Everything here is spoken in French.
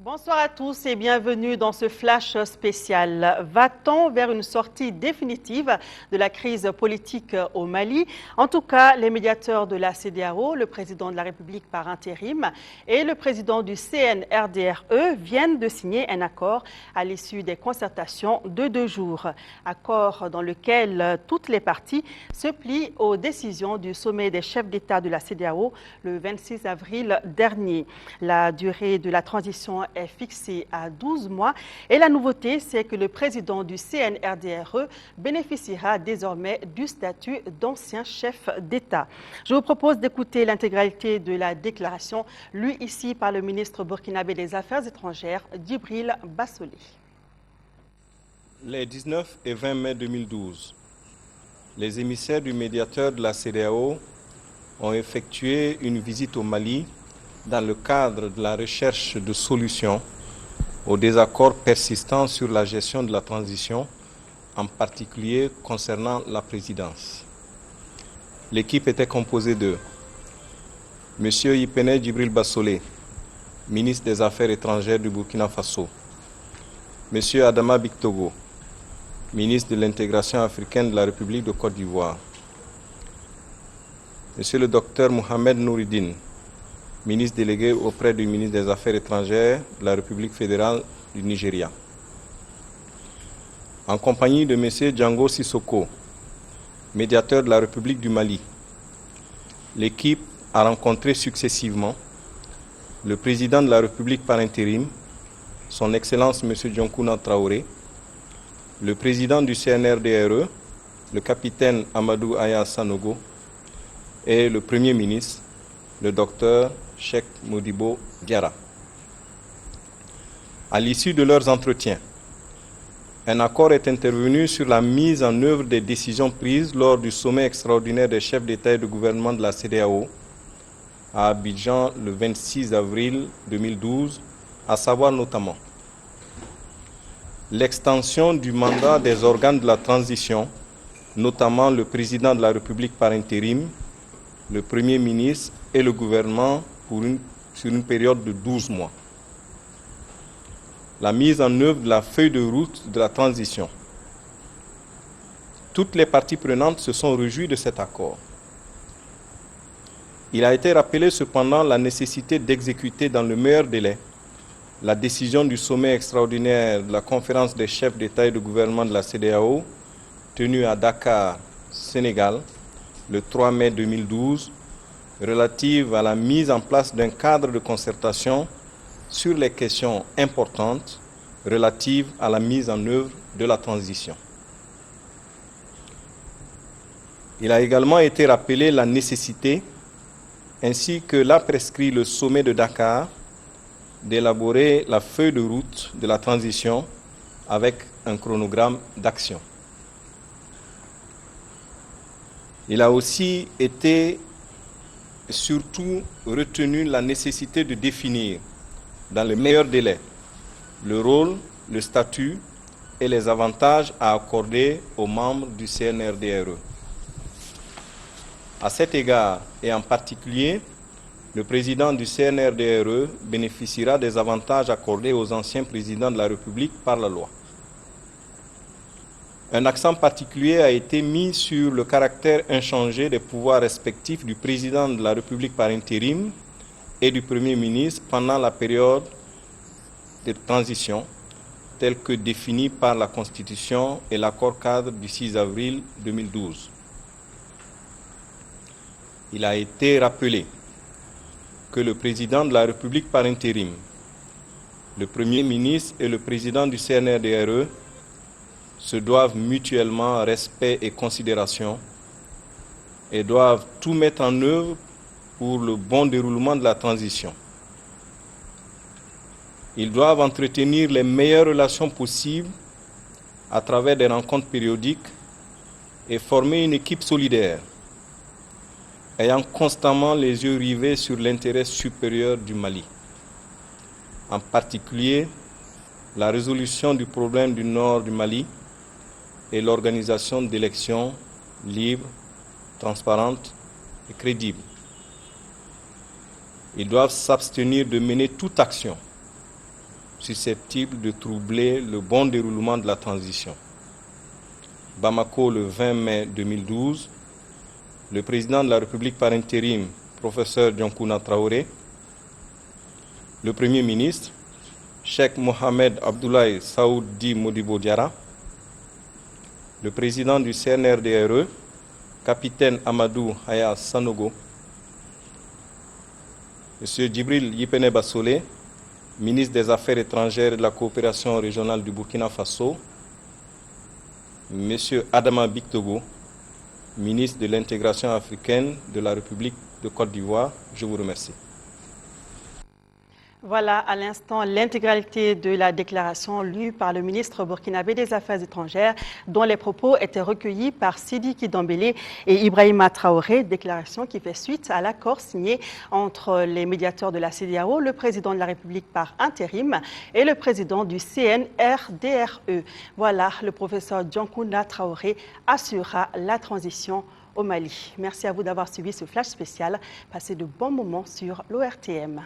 Bonsoir à tous et bienvenue dans ce flash spécial. Va-t-on vers une sortie définitive de la crise politique au Mali? En tout cas, les médiateurs de la CEDEAO, le président de la République par intérim et le président du CNRDRE viennent de signer un accord à l'issue des concertations de 2 jours. Accord dans lequel toutes les parties se plient aux décisions du sommet des chefs d'État de la CEDEAO le 26 avril dernier. La durée de la transition est fixée à 12 mois et la nouveauté, c'est que le président du CNRDRE bénéficiera désormais du statut d'ancien chef d'État. Je vous propose d'écouter l'intégralité de la déclaration lue ici par le ministre burkinabé des Affaires étrangères, Djibril Bassolé. Les 19 et 20 mai 2012, les émissaires du médiateur de la CEDEAO ont effectué une visite au Mali dans le cadre de la recherche de solutions aux désaccords persistants sur la gestion de la transition, en particulier concernant la présidence. L'équipe était composée de M. Yipene Djibril Bassolé, ministre des Affaires étrangères du Burkina Faso, M. Adama Bictogo, ministre de l'intégration africaine de la République de Côte d'Ivoire, M. le docteur Mohamed Nouridine, ministre délégué auprès du ministre des Affaires étrangères de la République fédérale du Nigeria. En compagnie de M. Django Sissoko, médiateur de la République du Mali, l'équipe a rencontré successivement le président de la République par intérim, son Excellence M. Dioncouna Traoré, le président du CNRDRE, le capitaine Amadou Aya Sanogo, et le Premier ministre, le docteur Cheikh Modibo Diarra. À l'issue de leurs entretiens, un accord est intervenu sur la mise en œuvre des décisions prises lors du sommet extraordinaire des chefs d'État et de gouvernement de la CEDEAO à Abidjan le 26 avril 2012, à savoir notamment l'extension du mandat des organes de la transition, notamment le président de la République par intérim, le Premier ministre et le gouvernement sur une période de 12 mois. La mise en œuvre de la feuille de route de la transition. Toutes les parties prenantes se sont réjouies de cet accord. Il a été rappelé cependant la nécessité d'exécuter dans le meilleur délai la décision du sommet extraordinaire de la conférence des chefs d'État et de gouvernement de la CEDEAO tenue à Dakar, Sénégal, le 3 mai 2012, relative à la mise en place d'un cadre de concertation sur les questions importantes relatives à la mise en œuvre de la transition. Il a également été rappelé la nécessité, ainsi que l'a prescrit le sommet de Dakar, d'élaborer la feuille de route de la transition avec un chronogramme d'action. Il a aussi été surtout retenu la nécessité de définir dans le meilleur délai le rôle, le statut et les avantages à accorder aux membres du CNRDRE. À cet égard, et en particulier, le président du CNRDRE bénéficiera des avantages accordés aux anciens présidents de la République par la loi. Un accent particulier a été mis sur le caractère inchangé des pouvoirs respectifs du président de la République par intérim et du Premier ministre pendant la période de transition, telle que définie par la Constitution et l'accord cadre du 6 avril 2012. Il a été rappelé que le président de la République par intérim, le Premier ministre et le président du CNRDRE se doivent mutuellement respect et considération et doivent tout mettre en œuvre pour le bon déroulement de la transition. Ils doivent entretenir les meilleures relations possibles à travers des rencontres périodiques et former une équipe solidaire, ayant constamment les yeux rivés sur l'intérêt supérieur du Mali, en particulier la résolution du problème du nord du Mali et l'organisation d'élections libres, transparentes et crédibles. Ils doivent s'abstenir de mener toute action susceptibles de troubler le bon déroulement de la transition. Bamako, le 20 mai 2012, le président de la République par intérim, professeur Dioncouna Traoré, le Premier ministre, Cheikh Mohamed Abdoulaye Saoudi Modibo Diarra, le président du CNRDRE, capitaine Amadou Haya Sanogo, M. Djibril Yipene Bassolé, ministre des Affaires étrangères et de la coopération régionale du Burkina Faso, M. Adama Bictogo, ministre de l'intégration africaine de la République de Côte d'Ivoire. Je vous remercie. Voilà à l'instant l'intégralité de la déclaration lue par le ministre burkinabé des Affaires étrangères, dont les propos étaient recueillis par Sidiki Dembélé et Ibrahima Traoré, déclaration qui fait suite à l'accord signé entre les médiateurs de la CEDEAO, le président de la République par intérim et le président du CNRDRE. Voilà, le professeur Dioncouna Traoré assurera la transition au Mali. Merci à vous d'avoir suivi ce flash spécial. Passez de bons moments sur l'ORTM.